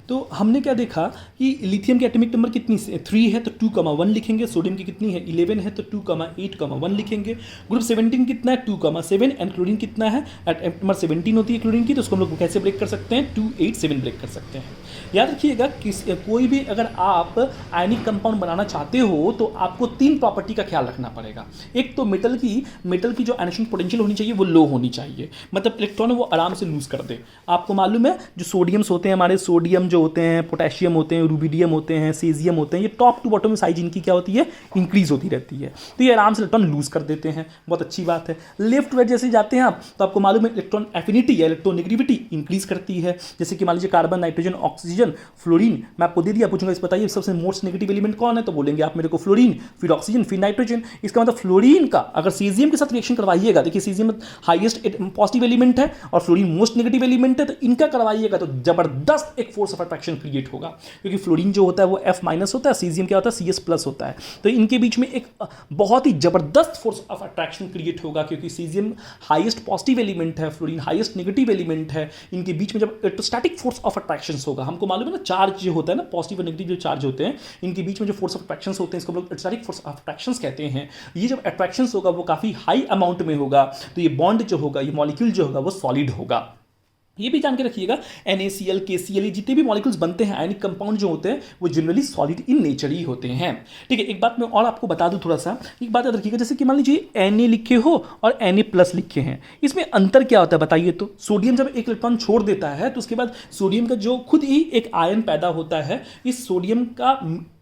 तो हमने क्या देखा कि लिथियम की एटॉमिक नंबर कितनी 3 है तो 2,1 लिखेंगे, सोडियम की कितनी है 11 है तो 2,8,1 लिखेंगे, ग्रुप 17 कितना है 2,7 एंड क्लोरीन कितना है एटॉमिक नंबर 17 होती है क्लोरीन की, तो उसको हम लोग कैसे ब्रेक कर सकते हैं 287 ब्रेक कर सकते हैं। याद रखिएगा कोई भी अगर आप आयनिक कंपाउंड बनाना चाहते हो तो आपको 3 प्रॉपर्टी का ख्याल रखना पड़ेगा। एक तो मेटल की जो आयनेशन पोटेंशियल होनी चाहिए वो लो होनी चाहिए, मतलब इलेक्ट्रॉन वो आराम से लूज कर दे। आपको मालूम है जो सोडियम्स होते हैं हमारे, सोडियम जो होते हैं, पोटेशियम होते हैं, रूबिडियम होते हैं, सीजियम होते हैं, ये टॉप टू बॉटम साइज इनकी क्या होती है इंक्रीज होती रहती है, तो ये आराम से इलेक्ट्रॉन लूज कर देते हैं, बहुत अच्छी बात है। लेफ्ट राइट जैसे जाते हैं आप तो आपको मालूम है इलेक्ट्रॉन एफिनिटी या इलेक्ट्रोनेगेटिविटी इंक्रीज करती है, जैसे कि मान लीजिए कार्बन, नाइट्रोजन, ऑक्सीजन, फ्लोरीन, मैं आपको दे दिया, पूछूंगा इस बताइए सबसे मोस्ट नेगेटिव एलिमेंट कौन है, तो बोलेंगे आप मेरे को फ्लोरीन, फिर ऑक्सीजन, फिर नाइट्रोजन। इसका मतलब फ्लोरीन का अगर सीजियम के साथ रिएक्शन करवाइएगा, देखिए सीजियम हाईएस्ट पॉजिटिव एलिमेंट है और फ्लोरीन मोस्ट नेगेटिव एलिमेंट है, तो इनका करवाइएगा तो जबरदस्त एक फोर्स ऑफ अट्रैक्शन क्रिएट होगा, क्योंकि फ्लोरीन जो होता है वो F- होता है, सीजियम क्या होता है CS+ होता है, तो इनके बीच में एक बहुत ही जबरदस्त फोर्स ऑफ अट्रैक्शन क्रिएट होगा, क्योंकि सीजियम हाईएस्ट पॉजिटिव एलिमेंट है, फ्लोरीन हाईएस्ट नेगेटिव एलिमेंट है, इनके बीच में जब इलेक्ट्रोस्टैटिक फोर्स ऑफ अट्रैक्शन होगा, हमको मालूम है ना चार्ज जो होता है ना, पॉजिटिव और नेगेटिव जो चार्ज होते हैं इनके बीच में जो फोर्स ऑफ अट्रैक्शन होते हैं इसको हम लोग इलेक्ट्रोस्टैटिक फोर्स ऑफ अट्रैक्शन कहते हैं। ये जब अट्रैक्शन होगा वो काफी हाई अमाउंट में होगा, तो ये बॉन्ड जो होगा, ये मॉलिक्यूल जो होगा वो सॉलिड होगा। ये भी जान के रखिएगा NaCl, KCl, ये जितने भी मॉलिक्यूल्स बनते हैं आयनिक कंपाउंड जो होते हैं वो जनरली सॉलिड इन नेचर ही होते हैं। ठीक है, एक बात मैं और आपको बता दूं थोड़ा सा, एक बात याद रखिएगा, जैसे कि मान लीजिए Na लिखे हो और Na+ लिखे हैं, इसमें अंतर क्या होता है बताइए। तो सोडियम जब एक इलेक्ट्रॉन छोड़ देता है तो उसके बाद सोडियम का जो खुद ही एक आयन पैदा होता है, इस सोडियम का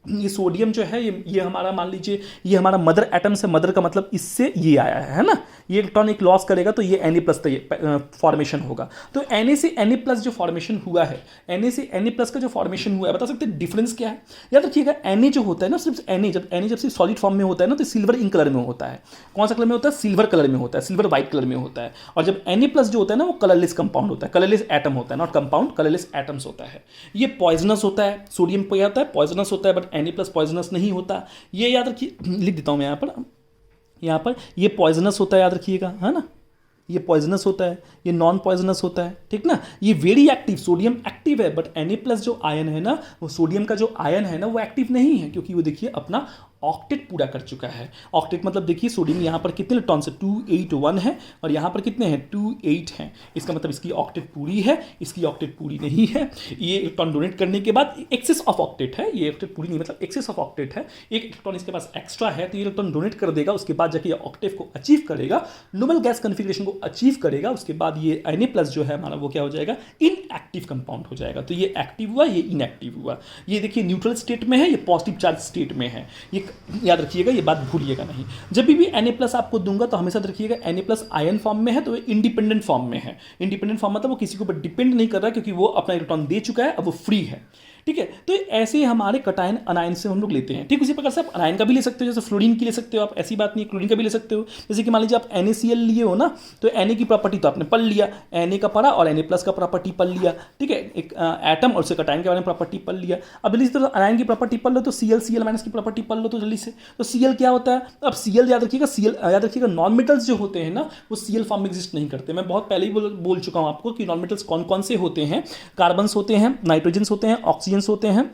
ये सोडियम जो है ये हमारा मान लीजिए ये हमारा मदर एटम से, मदर का मतलब इससे ये आया है ना, ये इलेक्ट्रॉन एक लॉस करेगा तो ये Na+ फॉर्मेशन होगा। तो Na से Na+ जो फॉर्मेशन हुआ है, Na से Na+ का जो फॉर्मेशन हुआ है, बता सकते हैं डिफरेंस क्या है। याद रखिएगा Na जो होता है ना, सिर्फ Na जब सिर्फ सॉलिड फॉर्म में होता है ना तो सिल्वर इन कलर में होता है। कौन सा कलर में होता है? सिल्वर कलर में होता है, सिल्वर व्हाइट कलर में होता है। और जब Na+ जो होता है ना वो कलरलेस कंपाउंड होता है, कलरलेस एटम होता है, नॉट कंपाउंड, कलरलेस एटम्स होता है। ये पॉइजनस होता है, सोडियम क्या होता है पॉइजनस होता है, बट Na+ पॉइजनस नहीं होता। ये याद रखिए, लिख देता हूं मैं यहाँ पर ये पॉइजनस होता है, याद रखिएगा, है ना, ये पॉइजनस होता है, ये नॉन पॉइजनस होता है, ठीक ना। ये वेरी एक्टिव, सोडियम एक्टिव है, बट Na+ जो आयन है ना, वो सोडियम का जो आयन है ना वो एक्टिव नहीं है, क्योंकि वो देखिए अपना ऑक्टेट पूरा कर चुका है। ऑक्टेट मतलब देखिए सोडियम यहाँ पर कितने इलेक्ट्रॉन से 281 है और यहाँ पर कितने हैं 28 हैं, इसका मतलब इसकी ऑक्टेट पूरी है, इसकी ऑक्टेट पूरी नहीं है। ये इलेक्ट्रॉन डोनेट करने के बाद एक्सेस ऑफ ऑक्टेट है, ये ऑक्टेट पूरी नहीं मतलब एक्सेस ऑफ ऑक्टेट है, एक इलेक्ट्रॉन इसके पास एक्स्ट्रा है, तो ये इलेक्ट्रॉन डोनेट कर देगा, उसके बाद जाके ये ऑक्टेव को अचीव करेगा, नोबल गैस कॉन्फिगरेशन को अचीव करेगा, उसके बाद ये Na+ जो है हमारा वो क्या हो जाएगा इनएक्टिव कंपाउंड हो जाएगा। तो ये एक्टिव हुआ, ये इनएक्टिव हुआ, ये देखिए न्यूट्रल स्टेट में है, ये पॉजिटिव चार्ज स्टेट में है। ये याद रखिएगा, ये बात भूलिएगा नहीं। जब भी Na+ आपको दूंगा तो हमेशा रखिएगा Na+ आयन फॉर्म में है, तो इंडिपेंडेंट फॉर्म में है। इंडिपेंडेंट फॉर्म मतलब वो किसी के ऊपर डिपेंड नहीं कर रहा है, क्योंकि वो अपना इलेक्ट्रॉन दे चुका है, अब वो फ्री है। ठीक है, तो ऐसे हमारे कटायन अनायन से हम लोग लेते हैं। ठीक, उसी प्रकार से आप अनायन का भी ले सकते हो, जैसे फ्लोरीन की ले सकते हो आप, ऐसी बात नहीं है, क्लोरीन का भी ले सकते हो। जैसे कि मान लीजिए आप NaCl लिए हो ना, तो Na की प्रॉपर्टी तो आपने पढ़ लिया, Na का पढ़ा और Na+ का प्रॉपर्टी पढ़ लिया। ठीक है, एक एटम और उससे कटायन के बारे में प्रॉपर्टी पढ़ लिया। अब जल्दी से अनायन की प्रॉपर्टी पढ़ लो, तो Cl की प्रॉपर्टी पढ़ लो तो जल्दी से। तो Cl क्या होता है? अब Cl याद रखिएगा, Cl याद रखिएगा, नॉन मेटल्स जो होते हैं ना वो Cl फॉर्म में एग्जिस्ट नहीं करते। मैं बहुत पहले ही बोल चुका हूँ आपको कि नॉन मेटल्स कौन कौन से होते हैं। कार्बन्स होते हैं, नाइट्रोजन्स होते हैं, ऑक्सीजन्स होते हैं,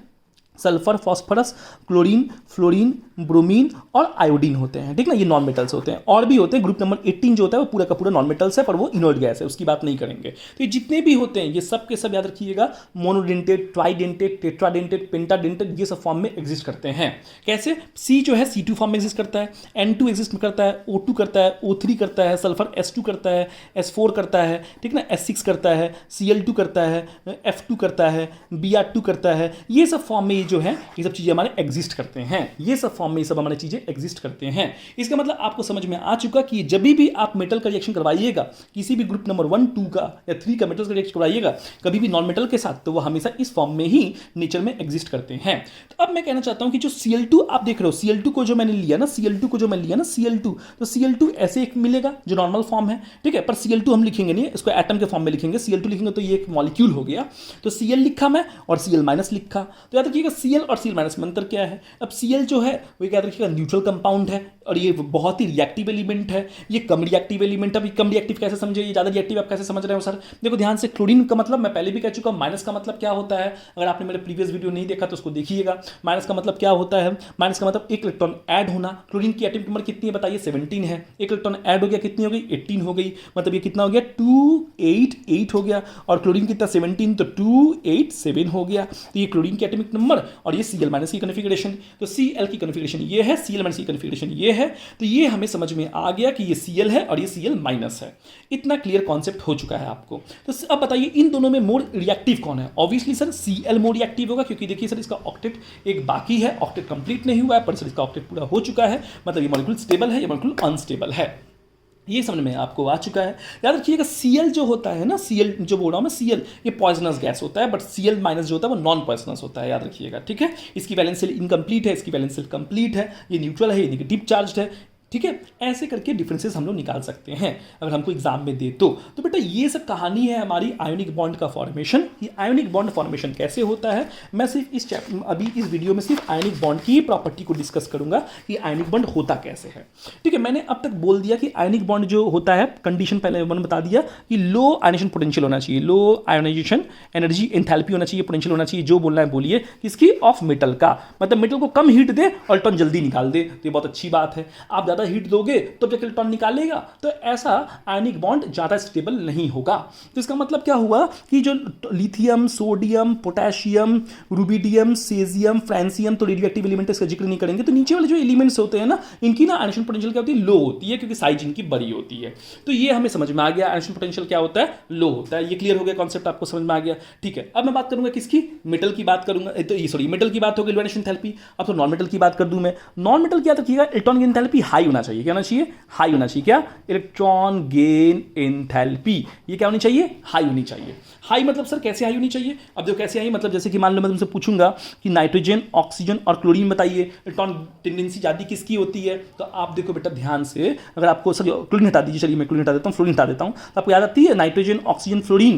sulphur, phosphorus, chlorine, fluorine, bromine और आयोडीन होते हैं। ठीक ना, ये नॉन मेटल्स होते हैं। और भी होते हैं, ग्रुप नंबर 18 जो होता है वो पूरा का पूरा नॉन मेटल्स है, पर वो इनर्ट गैस है, उसकी बात नहीं करेंगे। तो ये जितने भी होते हैं ये सब के सब याद रखिएगा मोनोडेंटेट, ट्राइडेंटेट, टेट्राडेंटेट, पेंटाडेंटेट, ये सब फॉर्म में एग्जिस्ट करते हैं। कैसे? C जो है C2 फॉर्म में एग्जिस्ट करता है, N2 एग्जिस्ट करता है, O2 करता है, O3 करता है, सल्फर S2 करता है, S4 करता है, ठीक ना, S6 करता है, Cl2 करता है, F2 करता है, Br2 करता है। ये सब फॉर्म में जो है ये सब चीजें हमारे एग्जिस्ट करते हैं, ये सब फॉर्म में ये सब हमारे चीजें एग्जिस्ट करते हैं। इसका मतलब आपको समझ में आ चुका कि जब भी आप मेटल का रिएक्शन करवाइएगा, किसी भी ग्रुप नंबर 1, 2 का या 3 का मेटल का रिएक्शन करवाइएगा कभी भी नॉन मेटल के साथ, तो वो हमेशा इस फॉर्म में ही नेचर में एग्जिस्ट करते हैं। तो अब मैं कहना चाहता हूं कि जो Cl2 आप देख रहे हो, Cl2 को जो मैंने लिया ना, Cl2 तो Cl2 ऐसे एक मिलेगा जो नॉर्मल फॉर्म है। ठीक है, पर Cl2 हम लिखेंगे नहीं, इसको एटम के फॉर्म में लिखेंगे। Cl2 लिखेंगे तो ये एक मॉलिक्यूल हो गया, तो Cl लिखा मैं और Cl- लिखा। तो याद रखिएगा Cl और Cl माइनस में अंतर क्या है। अब Cl जो है वो याद रखिएगा न्यूट्रल कंपाउंड है और ये बहुत ही रिएक्टिव एलिमेंट है, ये कम रिएक्टिव एलिमेंट। अब कम रिएक्टिव कैसे समझे, ये ज़्यादा रिएक्टिव आप कैसे समझ रहे हो सर। देखो ध्यान से, क्लोरीन का मतलब मैं पहले भी कह चुका हूँ, माइनस का मतलब क्या होता है, अगर आपने मेरे प्रीवियस वीडियो नहीं देखा तो उसको देखिएगा। माइनस का मतलब क्या होता है, माइनस का मतलब एक इलेक्ट्रॉन ऐड होना। क्लोरीन की एटॉमिक नंबर कितनी है बताइए, 17 है। एक इलेक्ट्रॉन ऐड हो गया, कितनी हो गई, 18 हो गई। मतलब ये कितना हो गया, 288 हो गया। और क्लोरीन कितना, 17, तो 287 हो गया। तो ये क्लोरीन की एटॉमिक नंबर और ये Cl माइनस की कॉन्फ़िगरेशन। तो Cl की कॉन्फ़िगरेशन ये है, Cl माइनस की कॉन्फ़िगरेशन ये है। तो ये हमें समझ में आ गया कि ये Cl है और ये Cl माइनस है। इतना क्लियर कॉन्सेप्ट हो चुका है आपको। तो अब बताइए इन दोनों में मोर रिएक्टिव कौन है। Obviously sir Cl more reactive होगा, क्योंकि देखिए सर इसका ऑक्टेट एक बाकी है, ऑक्टेट कंप्लीट नहीं हुआ है, पर सर इसका ऑक्टेट पूरा हो चुका है। मतलब ये मॉलिक्यूल स्टेबल है, ये मॉलिक्यूल अनस्टेबल है। ये समझ में आपको आ चुका है। याद रखिएगा Cl जो होता है ना, Cl जो बोल रहा हूँ मैं, Cl ये पॉइजनस गैस होता है, बट Cl माइनस जो होता है वो नॉन पॉइजनस होता है, याद रखिएगा, ठीक है। इसकी वैलेंस सेल इनकम्प्लीट है, इसकी वैलेंस सेल कंप्लीट है, ये न्यूट्रल है, ये नेगेटिव चार्ज्ड है, ठीक है। ऐसे करके डिफरेंसेस हम लोग निकाल सकते हैं अगर हमको एग्जाम में दे तो बेटा ये सब कहानी है हमारी आयोनिक बॉन्ड का फॉर्मेशन। ये आयोनिक बॉन्ड फॉर्मेशन कैसे होता है, मैं सिर्फ इस अभी इस वीडियो में सिर्फ आयोनिक बॉन्ड की प्रॉपर्टी को डिस्कस करूंगा कि आयोनिक बॉन्ड होता कैसे है, ठीक है। मैंने अब तक बोल दिया कि आयोनिक बॉन्ड जो होता है, कंडीशन पहले मैंने बता दिया कि लो आयोनाइजेशन पोटेंशियल होना चाहिए, लो आयोनाइजेशन एनर्जी एंथैल्पी होना चाहिए, पोटेंशियल होना चाहिए। जो बोलना है बोलिए, किसकी, ऑफ मेटल का, मतलब मेटल को कम हीट दे और इलेक्ट्रॉन जल्दी निकाल दे, तो ये बहुत अच्छी बात है। आप ज़्यादा हीट दोगे तो जब इलेक्ट्रॉन निकालेगा, तो ऐसा आयनिक बॉन्ड ज़्यादा स्टेबल नहीं होगा। तो इसका मतलब क्या हुआ कि जो lithium, sodium, potassium, rubidium, caesium, francium, तो रेडियोएक्टिव एलिमेंट इसका जिक्र नहीं करेंगे। तो नीचे वाले जो एलिमेंट्स होते हैं ना, इनकी ना आयोनाइजेशन पोटेंशियल क्या होती है, लो होती है, क्योंकि साइज इनकी बड़ी होती है। तो ये हमें समझ में आ गया, आयोनाइजेशन पोटेंशियल क्या होता है, लो होता है। ये क्लियर हो गया, कॉन्सेप्ट आपको समझ में आ गया, ठीक है। अब मैं बात करूंगा किसकी, मेटल की बात करूंगा, तो ये सॉरी मेटल की बात होगी, एलिवेशन एंथैल्पी। अब तो नॉन मेटल की बात कर दूं मैं। नॉन मेटल क्या रखिएगा, इलेक्ट्रॉन की एंथैल्पी हाई होना चाहिए, क्या होना चाहिए, हाई होना चाहिए। क्या, इलेक्ट्रॉन गेन एंथैल्पी, ये क्या होनी चाहिए, हाई होनी चाहिए। हाई मतलब सर कैसे हाई होनी चाहिए, अब जो कैसे हाई मतलब जैसे कि मान लो मैं तुमसे पूछूंगा कि नाइट्रोजन, ऑक्सीजन और क्लोरीन बताइए, इलेक्ट्रॉन टेंडेंसी ज़्यादा किसकी होती है। तो आप देखो बेटा ध्यान से, अगर आपको सर क्लोरीन हटा दीजिए, चलिए मैं क्लोरीन हटा देता हूँ, फ्लोरीन हटा देता हूँ, तो आपको याद आती है नाइट्रोजन, ऑक्सीजन, फ्लोरीन।